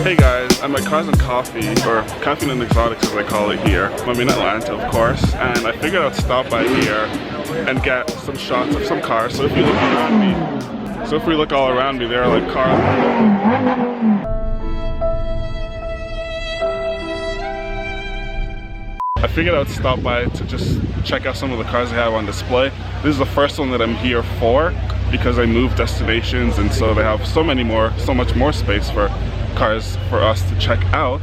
Hey guys, I'm at Cars and Coffee, or Caffeine and Exotics as I call it here. I'm in Atlanta, of course, and I figured I'd stop by here and get some shots of some cars. So if you look around me, all around me, there are like cars. I figured I would stop by to just check out some of the cars they have on display. This is the first one that I'm here for because I moved destinations, and so they have so much more space for cars for us to check out.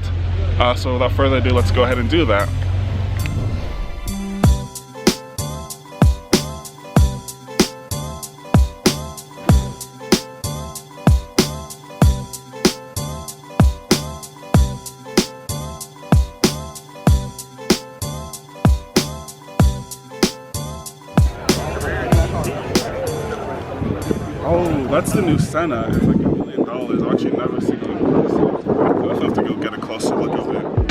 So without further ado, let's go ahead and do that. Oh, that's the new Senna. It's like $1 million. I've actually never seen it in person. I'll have to go get a closer look of it.